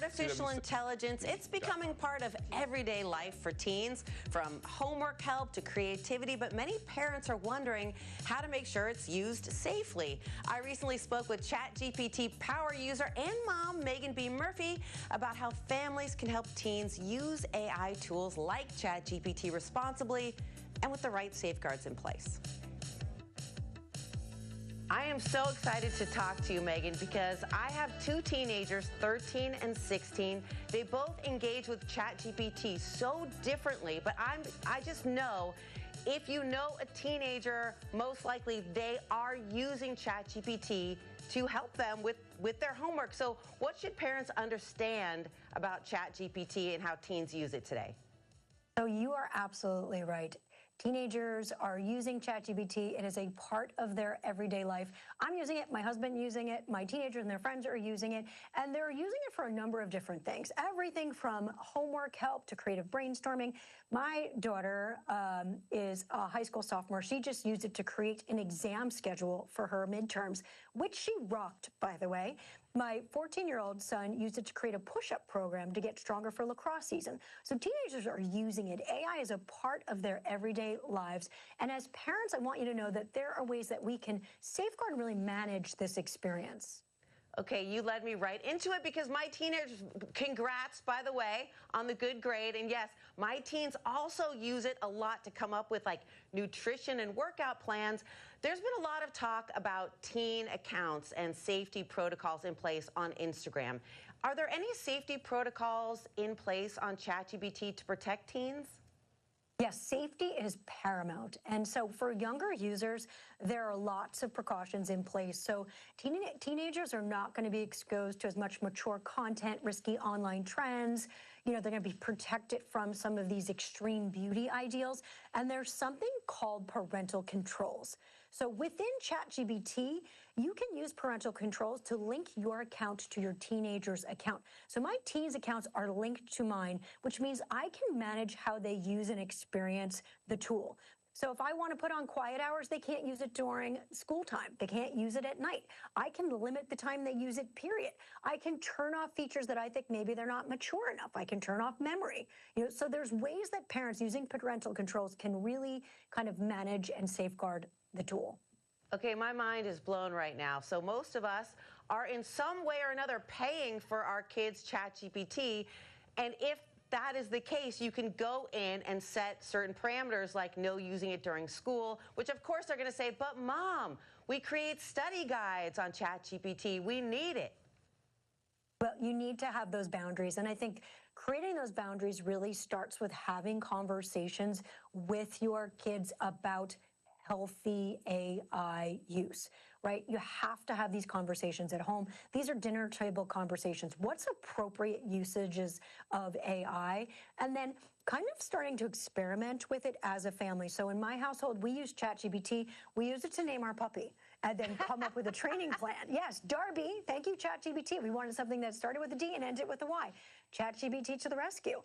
Artificial intelligence, it's becoming part of everyday life for teens, from homework help to creativity, but many parents are wondering how to make sure it's used safely. I recently spoke with ChatGPT power user and mom Meaghan B about how families can help teens use AI tools like ChatGPT responsibly and with the right safeguards in place. I am so excited to talk to you, Meaghan, because I have two teenagers, 13 and 16. They both engage with ChatGPT so differently, but I just know if you know a teenager, most likely they are using ChatGPT to help them with their homework. So what should parents understand about ChatGPT and how teens use it today? So you are absolutely right. Teenagers are using ChatGPT. It is a part of their everyday life. I'm using it, my husband using it, my teenagers and their friends are using it, and they're using it for a number of different things. Everything from homework help to creative brainstorming. My daughter is a high school sophomore. She just used it to create an exam schedule for her midterms, which she rocked, by the way. My 14-year-old son used it to create a push-up program to get stronger for lacrosse season. So teenagers are using it. AI is a part of their everyday lives. And as parents, I want you to know that there are ways that we can safeguard and really manage this experience. Okay, you led me right into it because my teenagers, congrats, by the way, on the good grade. And yes, my teens also use it a lot to come up with like nutrition and workout plans. There's been a lot of talk about teen accounts and safety protocols in place on Instagram. Are there any safety protocols in place on ChatGPT to protect teens? Yes, safety is paramount. And so for younger users, there are lots of precautions in place. So teenagers are not going to be exposed to as much mature content, risky online trends. You know, they're going to be protected from some of these extreme beauty ideals. And there's something called parental controls. So within ChatGPT, you can use parental controls to link your account to your teenager's account. So my teens' accounts are linked to mine, which means I can manage how they use and experience the tool. So if I want to put on quiet hours, they can't use it during school time. They can't use it at night. I can limit the time they use it, period. I can turn off features that I think maybe they're not mature enough. I can turn off memory. You know, so there's ways that parents using parental controls can really kind of manage and safeguard the tool. Okay, my mind is blown right now. So most of us are in some way or another paying for our kids' ChatGPT. And if that is the case, you can go in and set certain parameters like no using it during school, which of course they're going to say, but mom, we create study guides on ChatGPT. We need it. Well, you need to have those boundaries. And I think creating those boundaries really starts with having conversations with your kids about healthy AI use, right? You have to have these conversations at home. These are dinner table conversations. What's appropriate usages of AI? And then kind of starting to experiment with it as a family. So in my household, we use ChatGPT. We use it to name our puppy and then come up with a training plan. Yes, Darby, thank you, ChatGPT. We wanted something that started with a D and ended with a Y. ChatGPT to the rescue.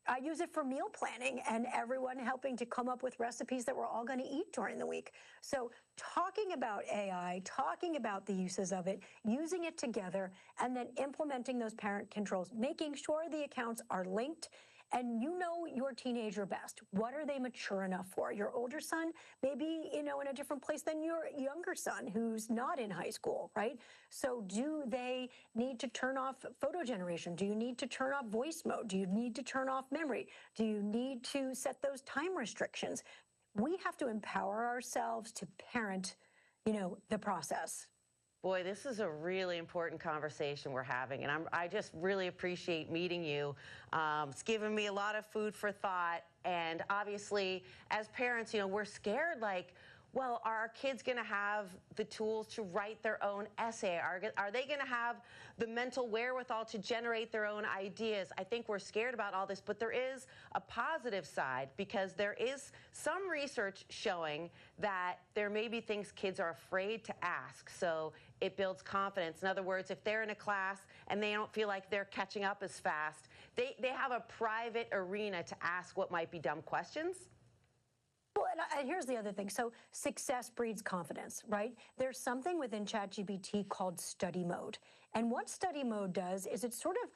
I use it for meal planning and everyone helping to come up with recipes that we're all going to eat during the week. So talking about AI, talking about the uses of it, using it together, and then implementing those parent controls, making sure the accounts are linked. And you know your teenager best. What are they mature enough for? Your older son, maybe, you know, in a different place than your younger son who's not in high school, right? So do they need to turn off photo generation? Do you need to turn off voice mode? Do you need to turn off memory? Do you need to set those time restrictions? We have to empower ourselves to parent, you know, the process. Boy, this is a really important conversation we're having, and I just really appreciate meeting you. It's given me a lot of food for thought, and obviously, as parents, you know, we're scared, like, well, are our kids going to have the tools to write their own essay? Are they going to have the mental wherewithal to generate their own ideas? I think we're scared about all this, but there is a positive side because there is some research showing that there may be things kids are afraid to ask. So it builds confidence. In other words, if they're in a class and they don't feel like they're catching up as fast, they have a private arena to ask what might be dumb questions. Well, and here's the other thing. So success breeds confidence, right? There's something within ChatGPT called study mode. And what study mode does is it sort of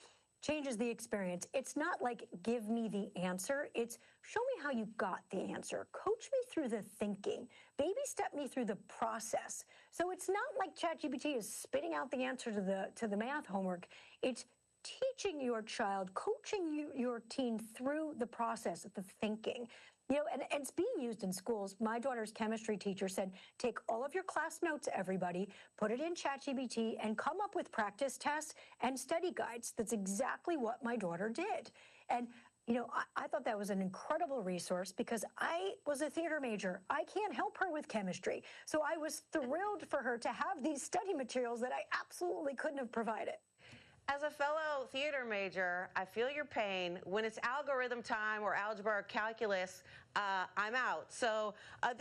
changes the experience. It's not like give me the answer. It's show me how you got the answer. Coach me through the thinking. Baby step me through the process. So it's not like ChatGPT is spitting out the answer to the math homework. It's teaching your child, coaching your teen through the process of the thinking. You know, and it's being used in schools. My daughter's chemistry teacher said, take all of your class notes, everybody, put it in ChatGPT, and come up with practice tests and study guides. That's exactly what my daughter did. And, you know, I thought that was an incredible resource because I was a theater major. I can't help her with chemistry. So I was thrilled for her to have these study materials that I absolutely couldn't have provided. As a fellow theater major, I feel your pain. When it's algorithm time or algebra or calculus, I'm out. So I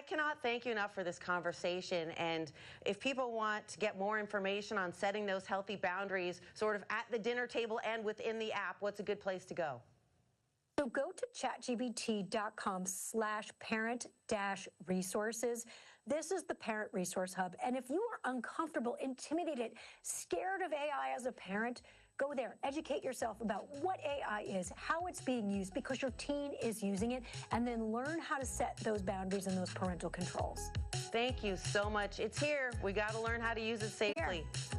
cannot thank you enough for this conversation. And if people want to get more information on setting those healthy boundaries sort of at the dinner table and within the app, what's a good place to go? So go to chatgpt.com/parent-resources. This is the Parent Resource Hub. And if you are uncomfortable, intimidated, scared of AI as a parent, go there. Educate yourself about what AI is, how it's being used, because your teen is using it, and then learn how to set those boundaries and those parental controls. Thank you so much. It's here. We got to learn how to use it safely. Here.